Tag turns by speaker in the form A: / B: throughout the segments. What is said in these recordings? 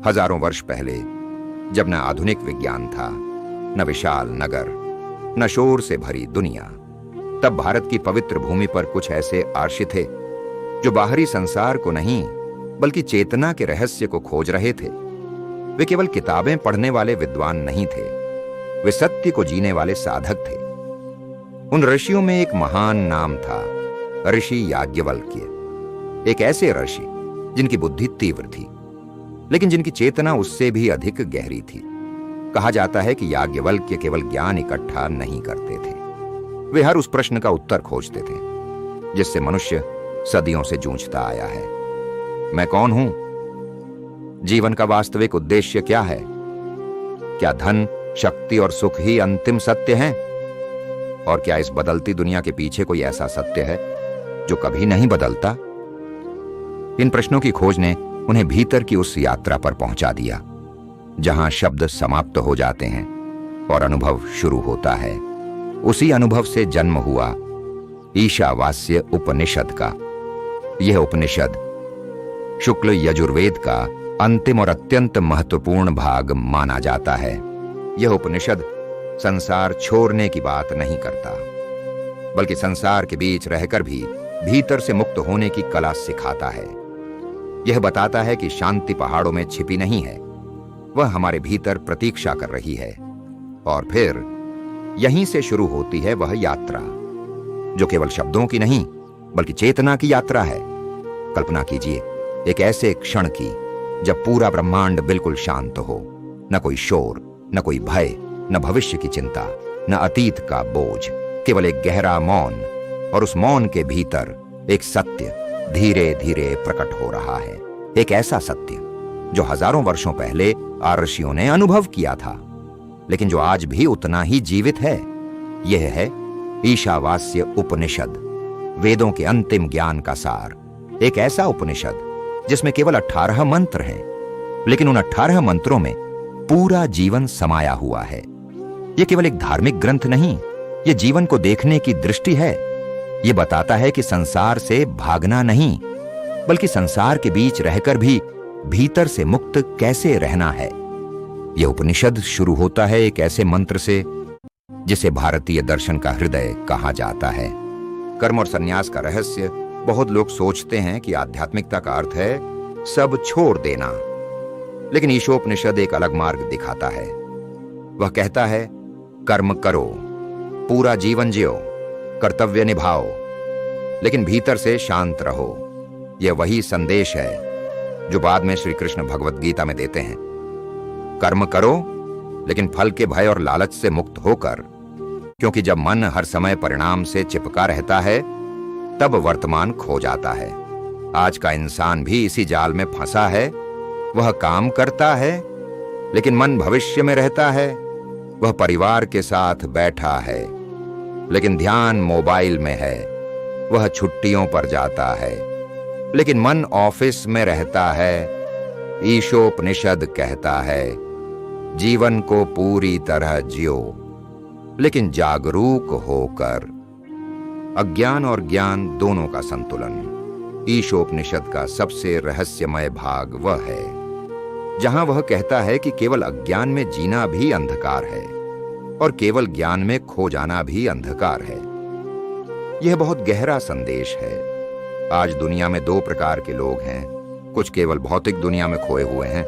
A: हजारों वर्ष पहले, जब न आधुनिक विज्ञान था, न विशाल नगर, न शोर से भरी दुनिया, तब भारत की पवित्र भूमि पर कुछ ऐसे आर्षि थे जो बाहरी संसार को नहीं बल्कि चेतना के रहस्य को खोज रहे थे। वे केवल किताबें पढ़ने वाले विद्वान नहीं थे, वे सत्य को जीने वाले साधक थे। उन ऋषियों में एक महान नाम था, ऋषि याज्ञवल्क्य। एक ऐसे ऋषि जिनकी बुद्धि तीव्र थी, लेकिन जिनकी चेतना उससे भी अधिक गहरी थी। कहा जाता है कि याज्ञवल्क्य केवल ज्ञान इकट्ठा नहीं करते थे, वे हर उस प्रश्न का उत्तर खोजते थे जिससे मनुष्य सदियों से जूझता आया है। मैं कौन हूं? जीवन का वास्तविक उद्देश्य क्या है? क्या धन, शक्ति और सुख ही अंतिम सत्य हैं? और क्या इस बदलती दुनिया के पीछे कोई ऐसा सत्य है जो कभी नहीं बदलता? इन प्रश्नों की खोज ने उन्हें भीतर की उस यात्रा पर पहुंचा दिया जहां शब्द समाप्त हो जाते हैं और अनुभव शुरू होता है। उसी अनुभव से जन्म हुआ ईशावास्य उपनिषद का। यह उपनिषद शुक्ल यजुर्वेद का अंतिम और अत्यंत महत्वपूर्ण भाग माना जाता है। यह उपनिषद संसार छोड़ने की बात नहीं करता, बल्कि संसार के बीच रहकर भी भीतर से मुक्त होने की कला सिखाता है। यह बताता है कि शांति पहाड़ों में छिपी नहीं है, वह हमारे भीतर प्रतीक्षा कर रही है। और फिर यहीं से शुरू होती है वह यात्रा जो केवल शब्दों की नहीं बल्कि चेतना की यात्रा है। कल्पना कीजिए एक ऐसे क्षण की जब पूरा ब्रह्मांड बिल्कुल शांत हो, न कोई शोर, न कोई भय, न भविष्य की चिंता, न अतीत का बोझ, केवल एक गहरा मौन। और उस मौन के भीतर एक सत्य धीरे धीरे प्रकट हो रहा है। एक ऐसा सत्य जो हजारों वर्षों पहले ऋषियों ने अनुभव किया था, लेकिन जो आज भी उतना ही जीवित है। यह है ईशावास्य उपनिषद, वेदों के अंतिम ज्ञान का सार। एक ऐसा उपनिषद जिसमें केवल 18 मंत्र हैं, लेकिन उन 18 मंत्रों में पूरा जीवन समाया हुआ है। यह केवल एक धार्मिक ग्रंथ नहीं, यह जीवन को देखने की दृष्टि है। यह बताता है कि संसार से भागना नहीं, बल्कि संसार के बीच रहकर भी भीतर से मुक्त कैसे रहना है। यह उपनिषद शुरू होता है एक ऐसे मंत्र से जिसे भारतीय दर्शन का हृदय कहा जाता है। कर्म और संन्यास का रहस्य बहुत लोग सोचते हैं कि आध्यात्मिकता का अर्थ है सब छोड़ देना, लेकिन ईशोपनिषद एक अलग मार्ग दिखाता है। वह कहता है कर्म करो, पूरा जीवन जियो, कर्तव्य निभाओ, लेकिन भीतर से शांत रहो। यह वही संदेश है जो बाद में श्री कृष्ण भगवद गीता में देते हैं। कर्म करो, लेकिन फल के भय और लालच से मुक्त होकर, क्योंकि जब मन हर समय परिणाम से चिपका रहता है तब वर्तमान खो जाता है। आज का इंसान भी इसी जाल में फंसा है। वह काम करता है, लेकिन मन भविष्य में रहता है। वह परिवार के साथ बैठा है, लेकिन ध्यान मोबाइल में है। वह छुट्टियों पर जाता है, लेकिन मन ऑफिस में रहता है। ईशोपनिषद कहता है जीवन को पूरी तरह जियो, लेकिन जागरूक होकर। अज्ञान और ज्ञान दोनों का संतुलन ईशोपनिषद का सबसे रहस्यमय भाग वह है जहां वह कहता है कि केवल अज्ञान में जीना भी अंधकार है और केवल ज्ञान में खो जाना भी अंधकार है। यह बहुत गहरा संदेश है। आज दुनिया में दो प्रकार के लोग हैं, कुछ केवल भौतिक दुनिया में खोए हुए हैं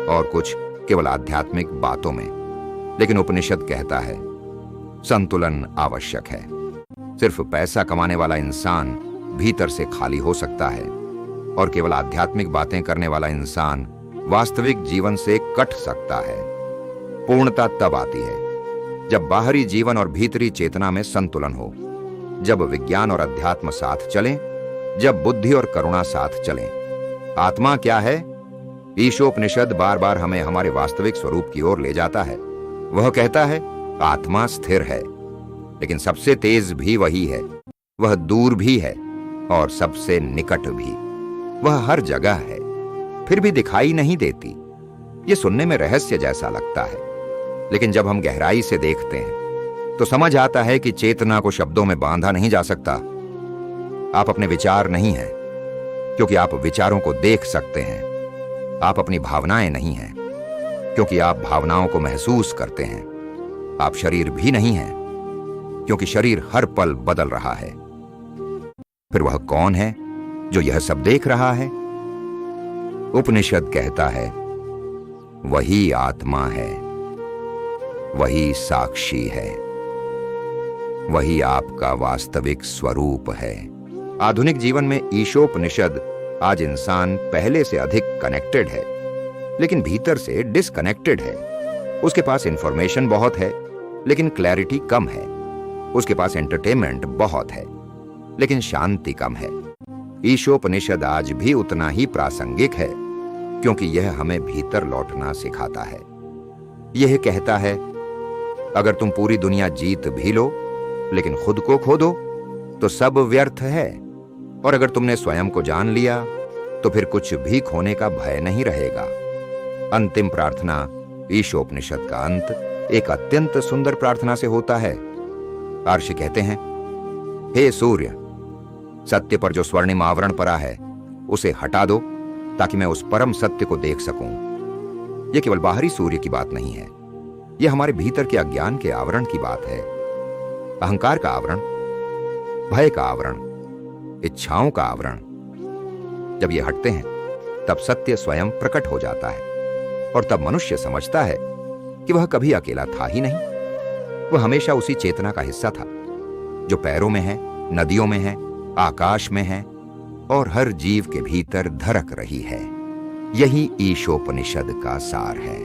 A: और कुछ केवल आध्यात्मिक बातों में। लेकिन उपनिषद कहता है संतुलन आवश्यक है। सिर्फ पैसा कमाने वाला इंसान भीतर से खाली हो सकता है और केवल आध्यात्मिक बातें करने वाला इंसान वास्तविक जीवन से कट सकता है। पूर्णता तब आती है जब बाहरी जीवन और भीतरी चेतना में संतुलन हो, जब विज्ञान और अध्यात्म साथ चलें, जब बुद्धि और करुणा साथ चलें। आत्मा क्या है? ईशोपनिषद बार बार हमें हमारे वास्तविक स्वरूप की ओर ले जाता है। वह कहता है आत्मा स्थिर है, लेकिन सबसे तेज भी वही है। वह दूर भी है और सबसे निकट भी। वह हर जगह है, फिर भी दिखाई नहीं देती। यह सुनने में रहस्य जैसा लगता है, लेकिन जब हम गहराई से देखते हैं तो समझ आता है कि चेतना को शब्दों में बांधा नहीं जा सकता। आप अपने विचार नहीं हैं, क्योंकि आप विचारों को देख सकते हैं। आप अपनी भावनाएं नहीं हैं, क्योंकि आप भावनाओं को महसूस करते हैं। आप शरीर भी नहीं हैं, क्योंकि शरीर हर पल बदल रहा है। फिर वह कौन है जो यह सब देख रहा है? उपनिषद कहता है, वही आत्मा है, वही साक्षी है, वही आपका वास्तविक स्वरूप है। आधुनिक जीवन में ईशोपनिषद आज इंसान पहले से अधिक कनेक्टेड है, लेकिन भीतर से डिसकनेक्टेड है। उसके पास इंफॉर्मेशन बहुत है, लेकिन क्लैरिटी कम है। उसके पास एंटरटेनमेंट बहुत है, लेकिन शांति कम है। ईशोपनिषद आज भी उतना ही प्रासंगिक है, क्योंकि यह हमें भीतर लौटना सिखाता है। यह कहता है, अगर तुम पूरी दुनिया जीत भी लो, लेकिन खुद को खो दो, तो सब व्यर्थ है। और अगर तुमने स्वयं को जान लिया, तो फिर कुछ भी खोने का भय नहीं रहेगा। अंतिम प्रार्थना ईशोपनिषद का अंत एक अत्यंत सुंदर प्रार्थना से होता है। अर्षि कहते हैं, हे सूर्य, सत्य पर जो स्वर्णिम आवरण पड़ा है, उसे हटा दो, ताकि मैं उस परम सत्य को देख सकूं। यह केवल बाहरी सूर्य की बात नहीं है, यह हमारे भीतर के अज्ञान के आवरण की बात है। अहंकार का आवरण, भय का आवरण, इच्छाओं का आवरण। जब ये हटते हैं, तब सत्य स्वयं प्रकट हो जाता है, और तब मनुष्य समझता है कि वह कभी अकेला था ही नहीं। वह हमेशा उसी चेतना का हिस्सा था, जो पैरों में है, नदियों में है, आकाश में है, और हर जीव के भीतर धड़क रही है। यही ईशोपनिषद का सार है।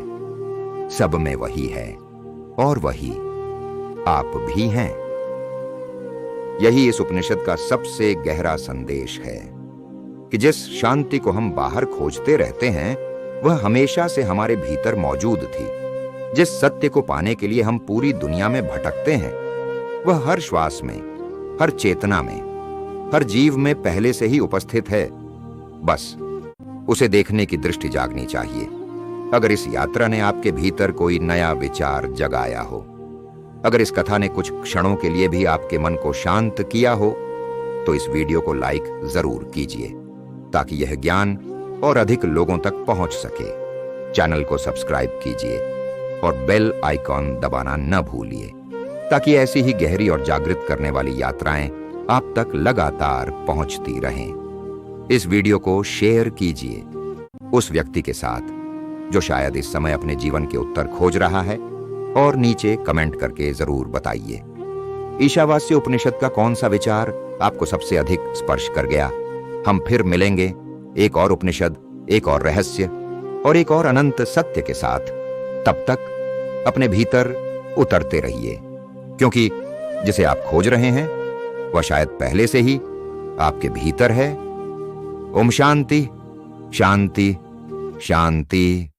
A: सब में वही है, और वही आप भी हैं। यही इस उपनिषद का सबसे गहरा संदेश है कि जिस शांति को हम बाहर खोजते रहते हैं, वह हमेशा से हमारे भीतर मौजूद थी। जिस सत्य को पाने के लिए हम पूरी दुनिया में भटकते हैं, वह हर श्वास में, हर चेतना में, हर जीव में पहले से ही उपस्थित है। बस उसे देखने की दृष्टि जागनी चाहिए। अगर इस यात्रा ने आपके भीतर कोई नया विचार जगाया हो, अगर इस कथा ने कुछ क्षणों के लिए भी आपके मन को शांत किया हो, तो इस वीडियो को लाइक जरूर कीजिए, ताकि यह ज्ञान और अधिक लोगों तक पहुंच सके। चैनल को सब्सक्राइब कीजिए और बेल आइकॉन दबाना न भूलिए, ताकि ऐसी ही गहरी और जागृत करने वाली यात्राएं आप तक लगातार पहुंचती रहें। इस वीडियो को शेयर कीजिए उस व्यक्ति के साथ जो शायद इस समय अपने जीवन के उत्तर खोज रहा है, और नीचे कमेंट करके जरूर बताइए, ईशावास्य उपनिषद का कौन सा विचार आपको सबसे अधिक स्पर्श कर गया। हम फिर मिलेंगे एक और उपनिषद, एक और रहस्य और एक और अनंत सत्य के साथ। तब तक अपने भीतर उतरते रहिए, क्योंकि जिसे आप खोज रहे हैं, वह शायद पहले से ही आपके भीतर है। ओम शांति शांति शांति।